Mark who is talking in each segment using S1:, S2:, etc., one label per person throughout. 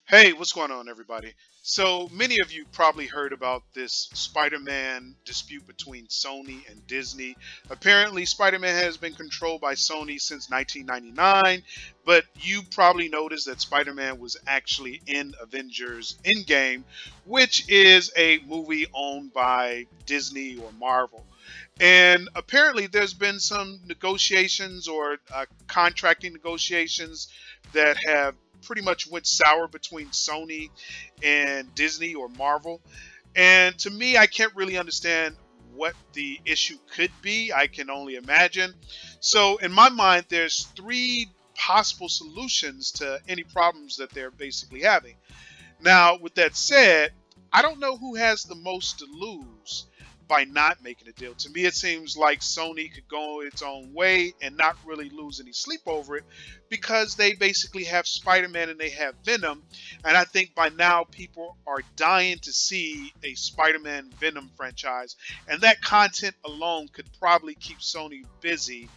S1: Hey, what's going on, everybody? So, many of you probably heard about this Spider Man dispute between Sony and Disney. Apparently, Spider Man has been controlled by Sony since 1999, but you probably noticed that Spider Man was actually in Avengers Endgame, which is a movie owned by Disney or Marvel. And apparently, there's been some negotiations or contracting negotiations that have pretty much went sour between Sony and Disney or Marvel. And to me, I can't really understand what the issue could be. I can only imagine. So, in my mind, there's three possible solutions to any problems that they're basically having. Now, with that said, I don't know who has the most to lose by not making a deal. To me, it seems like Sony could go its own way and not really lose any sleep over it because they basically have Spider Man and they have Venom. And I think by now people are dying to see a Spider Man Venom franchise. And that content alone could probably keep Sony busy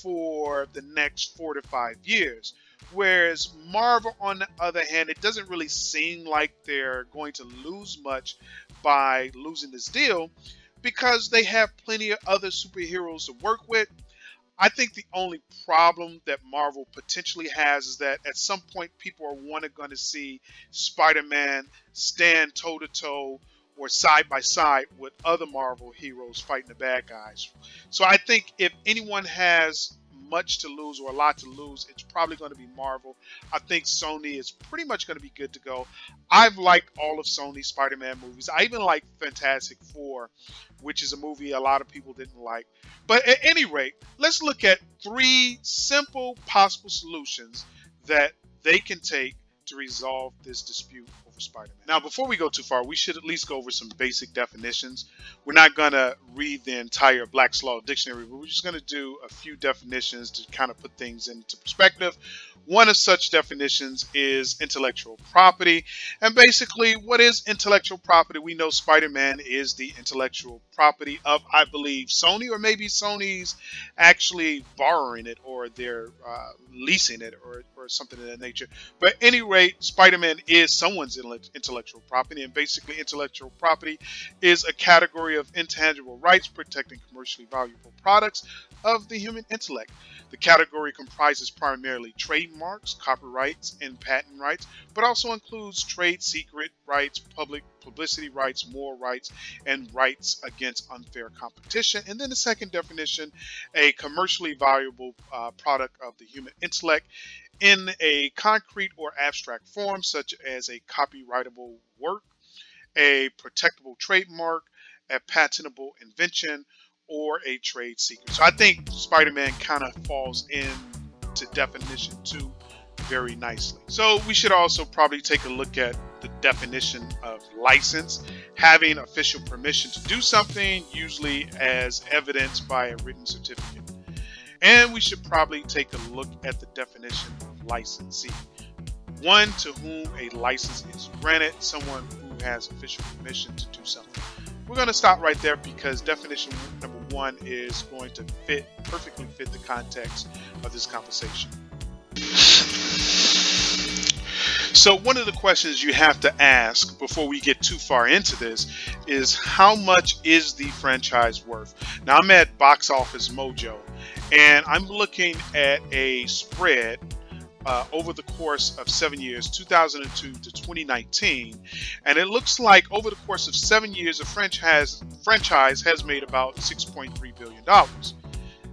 S1: for the next 4 to 5 years. Whereas Marvel, on the other hand, it doesn't really seem like they're going to lose much by losing this deal because they have plenty of other superheroes to work with. I think the only problem that Marvel potentially has is that at some point people are going to see Spider-Man stand toe to toe or side by side with other Marvel heroes fighting the bad guys. So I think if anyone has much to lose or a lot to lose, it's probably going to be Marvel. I think Sony is pretty much going to be good to go. I've liked all of Sony's Spider-Man movies. I even like Fantastic Four, which is a movie a lot of people didn't like. But at any rate, let's look at three simple possible solutions that they can take to resolve this dispute over Spider-Man. Now, before we go too far, we should at least go over some basic definitions. We're not going to read the entire Black's Law Dictionary, but we're just going to do a few definitions to kind of put things into perspective. One of such definitions is intellectual property. And basically, what is intellectual property? We know Spider Man is the intellectual property of, I believe, Sony, or maybe Sony's actually borrowing it or they're leasing it or something of that nature. But at any rate, Spider Man is someone's intellectual property. And basically, intellectual property is a category of intangible rights protecting commercially valuable products of the human intellect. The category comprises primarily trademarks, copyrights, and patent rights, but also includes trade secret rights, public publicity rights, moral rights, and rights against unfair competition. And then the second definition, a commercially valuable product of the human intellect in a concrete or abstract form, such as a copyrightable work, a protectable trademark, a patentable invention, or a trade secret. So I think Spider-Man kind of falls into definition two very nicely. So we should also probably take a look at the definition of license, having official permission to do something, usually as evidenced by a written certificate. And we should probably take a look at the definition of licensee. One to whom a license is granted, someone who has official permission to do something. We're going to stop right there because definition number one is going to perfectly fit the context of this conversation. So one of the questions you have to ask before we get too far into this is how much is the franchise worth? Now I'm at Box Office Mojo and I'm looking at a spread over the course of 7 years, 2002 to 2019, and it looks like over the course of 7 years, the franchise has made about $6.3 billion.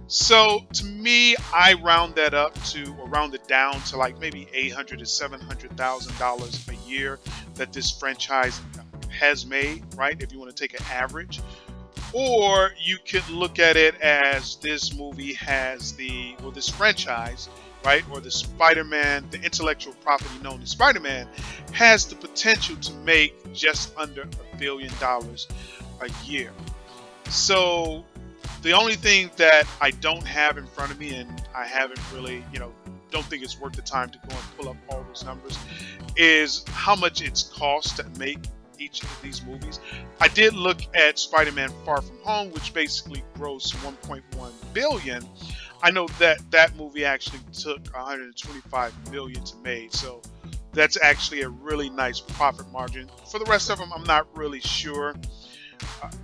S1: So to me, I round that up to, or round it down to like maybe $800,000 to $700,000 a year that this franchise has made, right? If you want to take an average. Or you could look at it as this movie has this franchise, right? Or the Spider-Man, the intellectual property known as Spider-Man, has the potential to make just under $1 billion a year. So the only thing that I don't have in front of me, and I haven't really, don't think it's worth the time to go and pull up all those numbers, is how much it's cost to make each of these movies. I did look at Spider-Man Far From Home, which basically grossed 1.1 billion. I know that movie actually took 125 million to make. So That's actually a really nice profit margin. For the rest of them, I'm not really sure.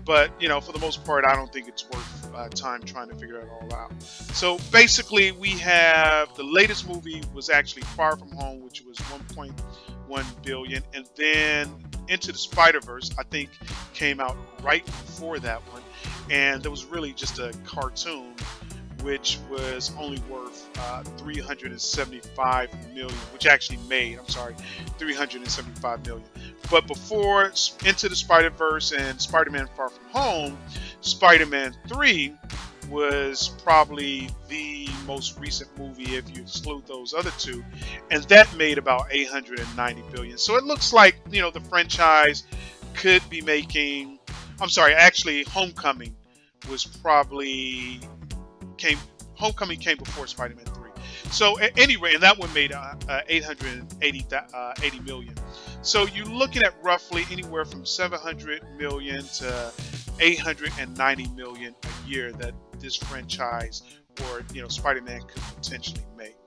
S1: But for the most part, I don't think it's worth time trying to figure it all out. So basically, we have the latest movie was actually Far From Home, which was 1.1 billion, and then Into the Spider-Verse, I think, came out right before that one, and there was really just a cartoon, which was only worth 375 million, which actually made, I'm sorry, 375 million. But before Into the Spider-Verse and Spider-Man Far From Home, Spider-Man 3 was probably the most recent movie if you exclude those other two, and that made about 890 billion. So it looks like the franchise could be making, I'm sorry, actually Homecoming was probably came Homecoming came before Spider-Man 3. So anyway, and that one made 880 million. So you're looking at roughly anywhere from 700 million to 890 million a year that this franchise or Spider-Man could potentially make.